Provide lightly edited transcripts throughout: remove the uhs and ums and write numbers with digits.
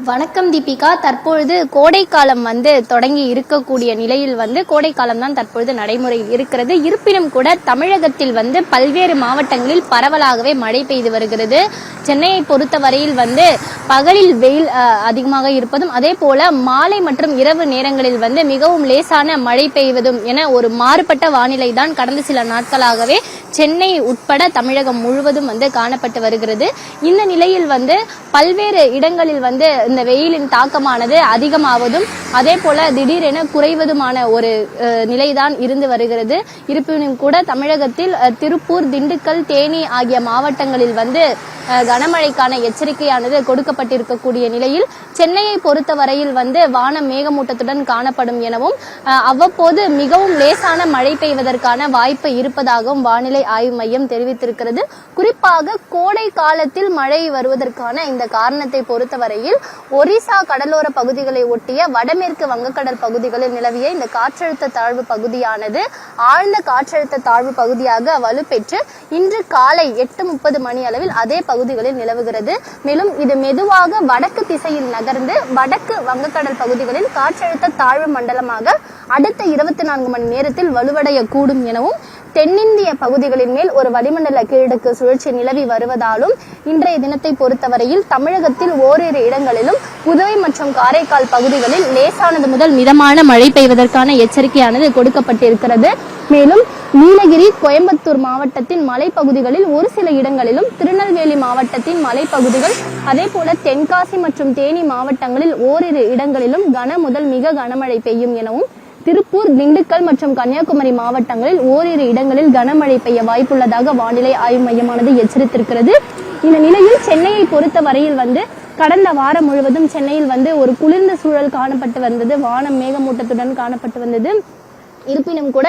வணக்கம் தீபிகா. தற்பொழுது கோடைக்காலம் தொடங்கி இருக்கக்கூடிய நிலையில் கோடைக்காலம் தான் தற்பொழுது நடைமுறையில் இருக்கிறது. இருப்பினும் கூட தமிழகத்தில் பல்வேறு மாவட்டங்களில் பரவலாகவே மழை பெய்து வருகிறது. சென்னையை பொறுத்தவரையில் பகலில் வெயில் அதிகமாக இருப்பதும் அதே போல மாலை மற்றும் இரவு நேரங்களில் மிகவும் லேசான மழை பெய்வதும் என ஒரு மாறுபட்ட வானிலை தான் கடந்த சில நாட்களாகவே சென்னை உட்பட தமிழகம் முழுவதும் காணப்பட்டு வருகிறது. இந்த நிலையில் பல்வேறு இடங்களில் இந்த வெயிலின் தாக்கமானது அதிகமாவதும் அதே போல திடீரென குறைவதுமான ஒரு நிலைதான் இருந்து வருகிறது. இருப்பினும் கூட தமிழகத்தில் திருப்பூர், திண்டுக்கல், தேனி ஆகிய மாவட்டங்களில் கனமழைக்கான எச்சரிக்கையானது கொடுக்கப்பட்டிருக்கக்கூடிய நிலையில் சென்னையை பொறுத்த வரையில் வானம் மேகமூட்டத்துடன் காணப்படும் எனவும் அவ்வப்போது மிகவும் லேசான மழை பெய்வதற்கான வாய்ப்பு இருப்பதாகவும் வானிலை ஆய்வு மையம் தெரிவித்திருக்கிறது. குறிப்பாக கோடை காலத்தில் மழை வருவதற்கான இந்த காரணத்தை பொறுத்தவரையில் ஒரிசா கடலோர பகுதிகளை ஒட்டிய வடமேற்கு வங்கக்கடல் பகுதிகளில் நிலவிய இந்த காற்றழுத்த தாழ்வு பகுதியானது ஆழ்ந்த காற்றழுத்த தாழ்வு பகுதியாக வலுப்பெற்று இன்று காலை 8:30 மணி அளவில் அதே பகுதிகளில் நிலவுகிறது. மேலும் இது மெதுவாக வடக்கு திசையில் நகர்ந்து வடக்கு வங்கக்கடல் பகுதிகளில் காற்றழுத்த தாழ்வு மண்டலமாக அடுத்த 24 மணி நேரத்தில் வலுவடைய கூடும் எனவும் தென்னிந்திய பகுதிகளின் மேல் ஒரு வளிமண்டல கீழடுக்கு சுழற்சி நிலவி வருவதாலும் இன்றைய தினத்தை பொறுத்தவரையில் தமிழகத்தில் ஓரிரு இடங்களிலும் புதுவை மற்றும் காரைக்கால் பகுதிகளில் லேசானது முதல் மிதமான மழை பெய்வதற்கான எச்சரிக்கையானது கொடுக்கப்பட்டிருக்கிறது. மேலும் நீலகிரி, கோயம்புத்தூர் மாவட்டத்தின் மலைப்பகுதிகளில் ஒரு சில இடங்களிலும், திருநெல்வேலி மாவட்டத்தின் மலைப்பகுதிகள் அதே போல தென்காசி மற்றும் தேனி மாவட்டங்களில் ஓரிரு இடங்களிலும் கன முதல் மிக கனமழை பெய்யும் எனவும் திருப்பூர், திண்டுக்கல் மற்றும் கன்னியாகுமரி மாவட்டங்களில் ஓரிரு இடங்களில் கனமழை பெய்ய வாய்ப்புள்ளதாக வானிலை ஆய்வு மையமானது எச்சரித்திருக்கிறது. இந்த நிலையில் சென்னையை பொறுத்த வரையில் கடந்த வாரம் முழுவதும் சென்னையில் ஒரு குளிர்ந்த சூழல் காணப்பட்டு வந்தது. வானம் மேகமூட்டத்துடன் காணப்பட்டு வந்தது. இருப்பினும் கூட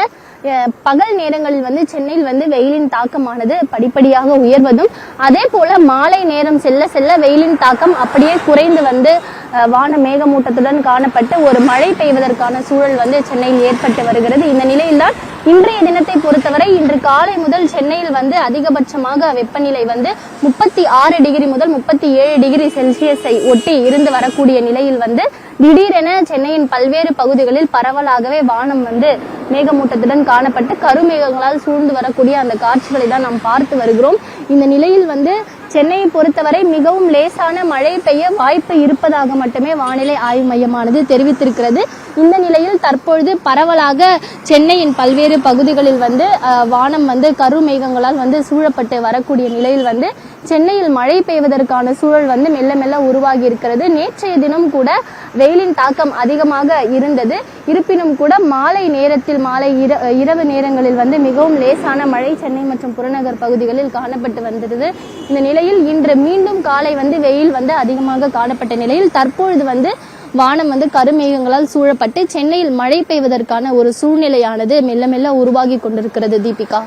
பகல் நேரங்களில் சென்னையில் வெயிலின் தாக்கமானது படிப்படியாக உயர்வதும் அதே போல மாலை நேரம் செல்ல செல்ல வெயிலின் தாக்கம் அப்படியே குறைந்து வான மேகமூட்டத்துடன் காணப்பட்டு ஒரு மழை பெய்வதற்கான சூழல் சென்னையில் ஏற்பட்டு வருகிறது. இந்த நிலையில்தான் இன்றைய தினத்தை பொறுத்தவரை இன்று காலை முதல் சென்னையில் அதிகபட்சமாக வெப்பநிலை 36 டிகிரி முதல் 37 டிகிரி செல்சியஸை ஒட்டி இருந்து வரக்கூடிய நிலையில் திடீரென சென்னையின் பல்வேறு பகுதிகளில் பரவலாகவே வானம் மேகமூட்டத்துடன் காணப்பட்டு கருமேகங்களால் சூழ்ந்து வரக்கூடிய அந்த காட்சிகளை தான் நாம் பார்த்து வருகிறோம். இந்த நிலையில் சென்னையை பொறுத்தவரை மிகவும் லேசான மழை பெய்ய வாய்ப்பு இருப்பதாக மட்டுமே வானிலை ஆய்வு மையமானது தெரிவித்திருக்கிறது. இந்த நிலையில் தற்பொழுது பரவலாக சென்னையின் பல்வேறு பகுதிகளில் வானம் கருமேகங்களால் சூழப்பட்டு வரக்கூடிய நிலையில் சென்னையில் மழை பெய்வதற்கான சூழல் மெல்ல மெல்ல உருவாகி இருக்கிறது. நேற்றைய தினம் கூட வெயிலின் தாக்கம் அதிகமாக இருந்தது. இருப்பினும் கூட மாலை நேரத்தில் இரவு நேரங்களில் மிகவும் லேசான மழை சென்னை மற்றும் புறநகர் பகுதிகளில் காணப்பட்டு வந்தது. இந்த நிலையில் இன்று மீண்டும் காலை வெயில் அதிகமாக காணப்பட்ட நிலையில் தற்பொழுது வானம் கருமேகங்களால் சூழப்பட்டு சென்னையில் மழை பெய்வதற்கான ஒரு சூழ்நிலையானது மெல்ல மெல்ல உருவாகி கொண்டிருக்கிறது. தீபிகா.